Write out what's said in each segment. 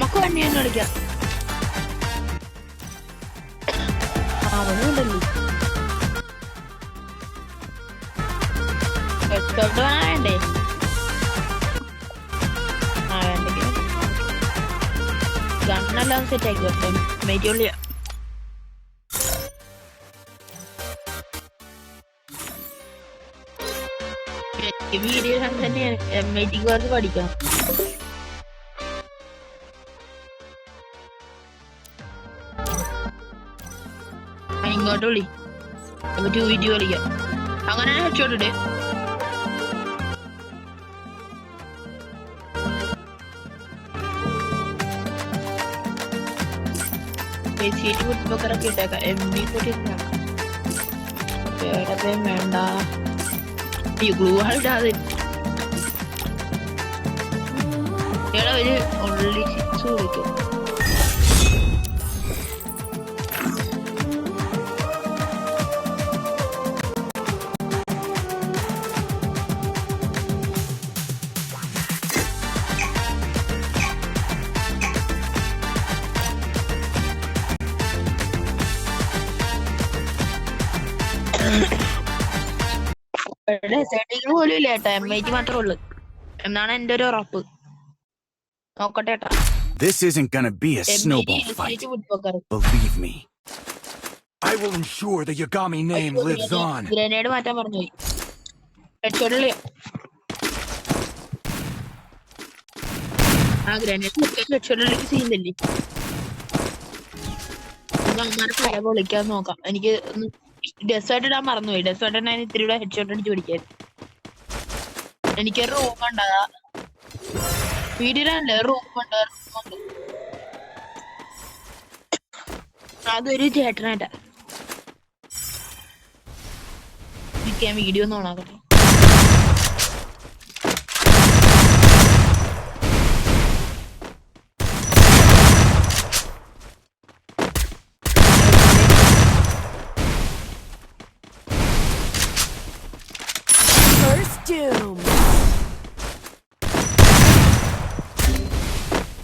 നമുക്ക് വണ്ടി തന്നെ കളിക്കാം. അവനുണ്ടല്ലോ വേണ്ടേ? വേണ്ടെങ്കിൽ ഗണ്ണെല്ലാം സെറ്റ് ആക്കി വെക്കാം. മെരിയൊള്ളിയ വീഡിയോ തന്നെയാണ്. MIT കോഴ്സ് പഠിക്കണം. ഇങ്ങോട്ട് വിളി, നമുക്ക് വീഡിയോ കളിക്കാം. അങ്ങനെ ഹെഡ്ഷോട്ട് സീറ്റ് ഫുട്ബോക്കറൊക്കെ ഇട്ടേക്കാം. MB40 വേണ്ട. ഗ്ലൂ ഇടാതെ ഒരു ഓൺലി 6 വിളിക്കും. പോലും ഇല്ല ഏട്ടാ, MIT മാത്രമേ ഉള്ളു എന്നാണ് എന്റെ ഒരു ഉറപ്പ്. നോക്കട്ടെ ഏട്ടാ. This isn't gonna be a snowball fight. Believe me. I will ensure the Yagami name lives on. Grenade മാറ്റാൻ പറഞ്ഞു. ഹെഡ്ഷോട്ടില് ആ ഗ്രനേഡ് ഹെഡ്ഷോട്ടിലേക്ക് സീനില്ലേ? അങ്ങനെ വിളിക്കാൻ നോക്കാം. എനിക്ക് ഡെസേർട്ട് ഇടാൻ മറന്നുപോയി. ഡെസേർട്ട് ഞാൻ ഇത്തിരി കൂടെ ഹെഡ്ഷോട്ട് അടിച്ച് പിടിക്കാൻ. എനിക്കൊരു റൂം ഉണ്ട്, വീടിനല്ലേ റൂമുണ്ട്. അതൊരു ചേട്ടനായിട്ടാ. എനിക്ക് ഞാൻ വീഡിയോ ഒന്ന് ഓണാക്കട്ടെ.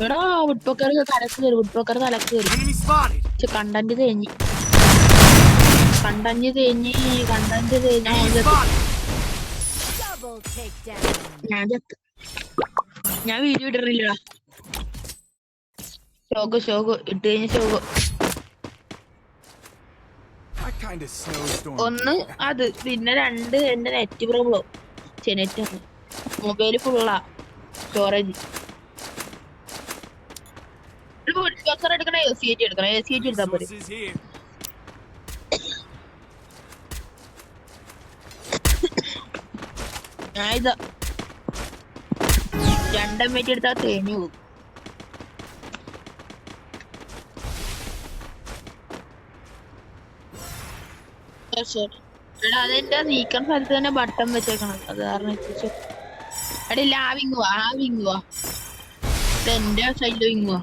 എടാ വുഡ്പക്കർ തലക്ക് കയറി, വുഡ്പക്കർ തലക്ക് കയറി. കണ്ടന്റ് തേഞ്ഞ് ഞാൻ വീഡിയോ ഇടറില്ലടാ. ഷോക്ക് ഇട്ട് കഴിഞ്ഞ ഷോക്ക് ഒന്ന് അത്, പിന്നെ 2 എന്റെ നെറ്റ് പ്രോബ്ലം. നെറ്റ് മൊബൈല് ഫുള്ളാ സ്റ്റോറേജ്. എടുക്കണേ AC എടുക്കണം. AC എടുത്താ പോരെ. ഞാൻ ഇതാ 2 MIT എടുത്താ തേഞ്ഞു പോകും. എടാ അതെന്റെ നീക്കാൻ സ്ഥലത്ത് തന്നെ ബട്ടൺ വെച്ചേക്കണം. അത് കാരണം എടില്ല, ആ വിങ്ങുവാ എന്റെ സൈഡിൽ വിങ്ങുവാ.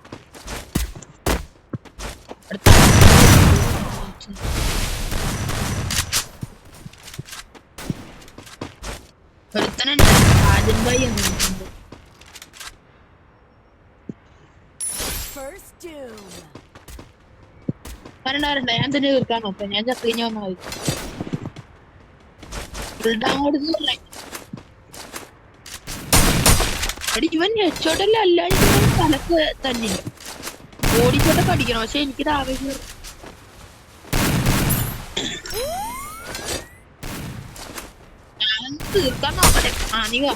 ഒരുത്തനുണ്ട് രാജൻഭായി എന്നുണ്ട്. വരണ്ട ഞാൻ തന്നെ തീർക്കാൻ നോക്കാം. ഞാൻ ചത്ത് കഴിഞ്ഞ വന്നാൽ മതി. ഇവൻ ഹെഡ്ഷോട്ടല്ല, അല്ലാതെ തലക്ക് തന്നെ ഓടിച്ചോട്ടൊക്കെ അടിക്കണം. പക്ഷെ എനിക്കിത് ആവേശം. ഞാൻ തീർക്കാൻ നോക്കട്ടെ. നീ വാ.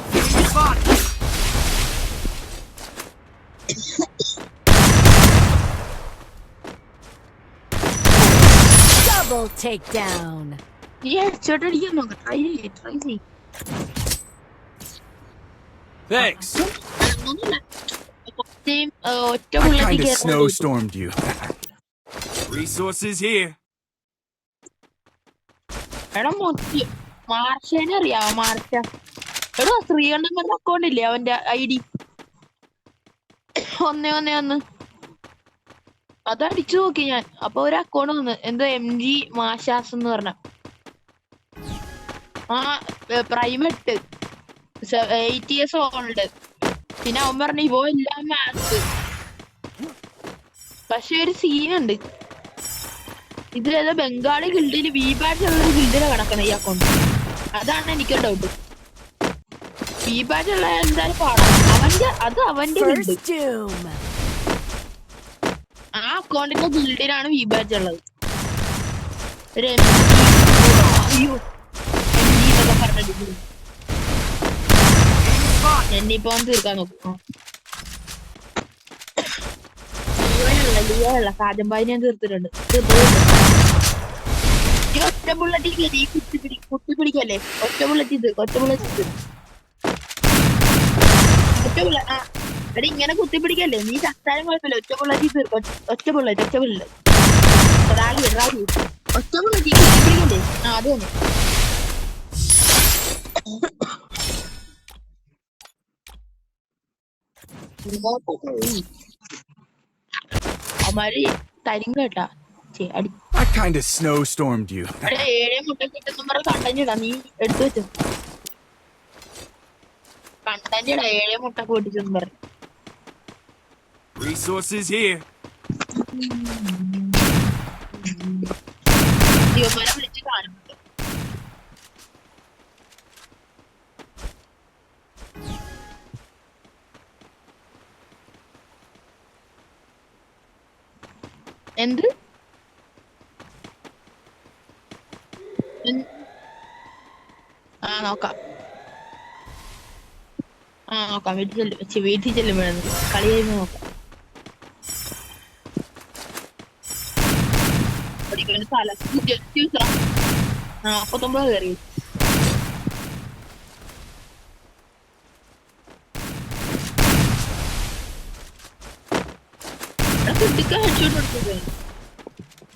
Double takedown. നീ ഹെഡ്ഷോട്ട് അടിക്കാൻ നോക്കാം. ട്രൈ ചെയ്യ്. Thanks. ഒറ്റ I kind of snowstormed you. Resources here. എടാ മൊത്തി മാർഷേനെ അറിയാവോ? മാർഷ എടാ 300 അക്കൗണ്ട് ഇല്ലേ അവന്റെ ID? 111 അതടിച്ചു നോക്കി ഞാൻ. അപ്പൊ ഒരു അക്കൗണ്ട് വന്ന് എന്തോ MG മാഷാസ് എന്ന് പറഞ്ഞ പ്രൈം 8 years old. പിന്നെ അവൻ പറഞ്ഞു ഇവോ എല്ലാം മാത്സ് പക്ഷെ ഒരു സീനുണ്ട്. ഇത് ഏതോ ബംഗാളി ഗിൽഡിന് വി ബാഡ്ജ് ഉള്ള ഒരു ഗിൽഡിനെ കണക്കണം ഈ അക്കൗണ്ട്. അതാണ് എനിക്ക് ഡൗട്ട്. വി ബാഡ്ജ് ഉള്ള എന്തായാലും പാടാം. അവന്റെ ഗിൽഡ്. ആ അക്കൗണ്ടിന്റെ ഗിൽഡിനാണ് വി ബാഡ്ജ് ഉള്ളത്. ഒരു എന്നിപ്പോ തീർക്കാൻ നോക്കും. ലിയോയുള്ള കാജമ്പായി ഞാൻ തീർത്തിട്ടുണ്ട്. ഈ ഒറ്റ ബുള്ളറ്റ് ഈ കുത്തിപ്പിടിക്കല്ലേ? ഒറ്റ ബുള്ളറ്റ് ഇത് ഒറ്റ ബുള്ളറ്റ് ആ എടി ഇങ്ങനെ കുത്തിപ്പിടിക്കല്ലേ? നീ ചത്താലും കുഴപ്പമില്ല. ഒറ്റ ബുള്ളറ്റ് തീർക്കും. ഒറ്റ ബുള്ളറ്റ് ഒറ്റ ബുള്ളറ്റ് കുത്തിപ്പിടിക്കല്ലേ? ആ അത് തന്നെ. അവന്മാര് തരും കേട്ടാ. I kinda snowstormed you. 7 മുട്ട കിട്ടുന്ന പറഞ്ഞ കണ്ടഞ്ഞിടാ. നീ എടുത്തു വെച്ചു കണ്ടഞ്ഞിടാ. 7 മുട്ട പൊട്ടിച്ചെന്ന് പറഞ്ഞു. Resources here. ശിവന്മാരെ വിളിച്ച് കാണുന്നുണ്ട്. എന്ത് നോക്കാം. വീട്ടിൽ ചെല്ലുമ്പോഴാണ് കളി കഴിയുമ്പോ നോക്കാം. തല 49 കയറി.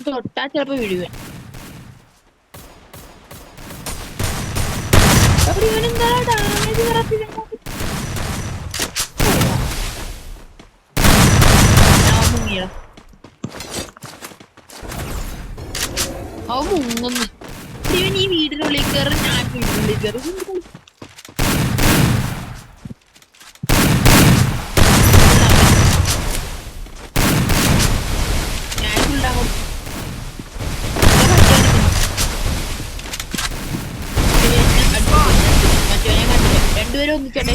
തൊട്ടാ ചിലപ്പോ വീഴുവൻ. ഇവനെന്താ ഡാമേജ് മുങ്ങിയ മുങ്ങുന്നു. ഇവൻ ഈ വീടിനുള്ളിൽ കയറി. ഞാൻ വീടിനുള്ളിൽ കയറി. ഞാനുണ്ടാകും. രണ്ടുപേരും ഒന്നിച്ചോട്ടെ.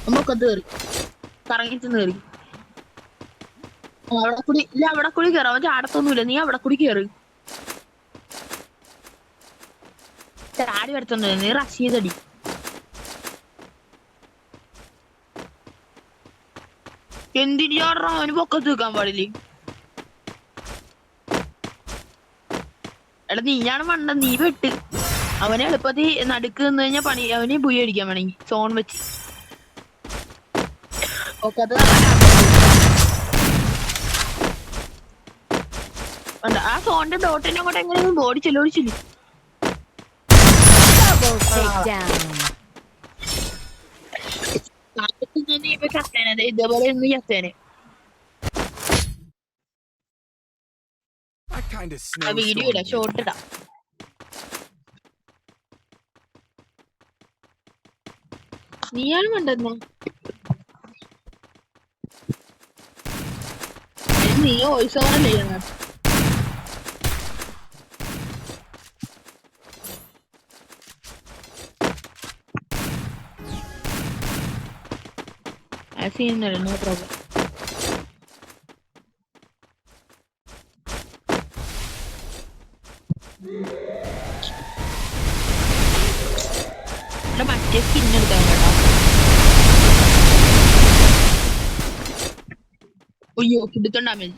നമുക്കത് കയറി കറങ്ങിട്ട് കയറി. അവിടെ കൂടി ഇല്ല, അവിടെ കൂടി കയറാം. അവൻ ചാടത്തൊന്നുമില്ല. നീ അവിടെ കൂടി കയറി. ചാടി വരത്തൊന്നുമില്ല. നീ റഷ് ചെയ്തടി. എന്തിനാ അവന് പൊക്കത്ത് വെക്കാൻ പാടില്ലേ? എടാ നീയാണ് മണ്ട. നീ വെട്ട്. അവനെ എളുപ്പത്തിൽ നടുക്ക് നിന്ന് കഴിഞ്ഞാൽ പണി. അവന് ബുയി അടിക്കാൻ വേണമെങ്കിൽ സോൺ വെച്ച് ഒക്കത്ത്. ആ സോണിന്റെ ഡോട്ടിനെ അങ്ങോട്ട് എങ്ങനെയൊന്നും ഓടിച്ചില്ല. ഇതേപോലെ ഒന്ന് ചത്തേനെ. വീഡിയോ ഇല്ല, ഷോർട്ട് ഇടാം. നീയാണ് കണ്ടെന്നോ? നീ വോയിസ് ഓവറല്ലേ ചെയ്യുന്നത്? ചെയ്യുന്നില്ല. No problem. മറ്റേ സ്കിൻ എടുക്കാൻ കേട്ടോ. അയ്യോ കിടുക്കൻ ഡാമേജ്.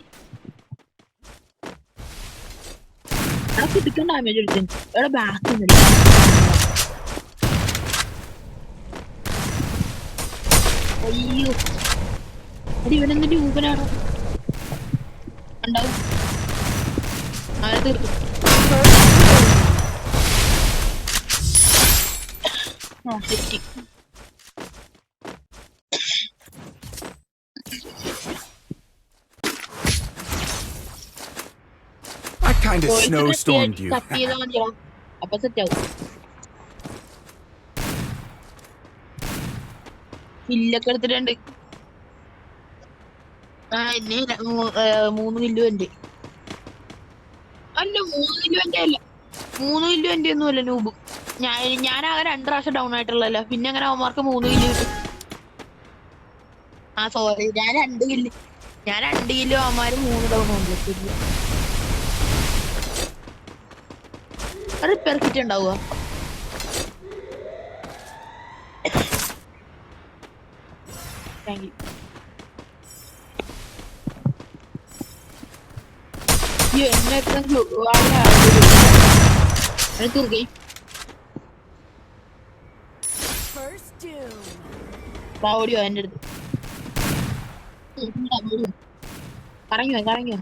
എടാ കിടുക്കൻ ഡാമേജ് എടുത്തു. എവിടെ ബാക്ക് അയ്യോ അത് ഇവനെന്തിന്റെ ഊപ്പനാണോ ഉണ്ടാവും. തെറ്റി. I kinda snowstormed you. Cut ചെയ്താൽ മതിയോ? അപ്പൊ സെറ്റ് ആവും. കില്ലൊക്കെ എടുത്തിട്ടുണ്ട്. എന്നെ 3 കിലോ ഉണ്ട്. അല്ല 3 കിലോ എന്റെ അല്ല, 3 കിലോ എന്റെ ഒന്നും അല്ല നൂബ്. ഞാനാകെ 2 പ്രാവശ്യം ഡൗൺ ആയിട്ടുള്ളല്ലോ, പിന്നെ അങ്ങനെ അവന്മാർക്ക് 3 കിലോ കിട്ടും. സോറി, ഞാൻ 2 കിലോ അവന്മാര് 3 ഡൗൺ ഉണ്ട്. റിപ്പയർ കിറ്റ് ഉണ്ടാവുക. Thank you. എന്നെ തീർക്കേ. First doom. ഓടിയോ എന്റെ അടുത്ത്. കറങ്ങിയോ.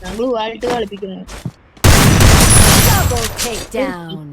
ഞങ്ങള് വാലിട്ട് കളിപ്പിക്കുന്നത്. Double takedown.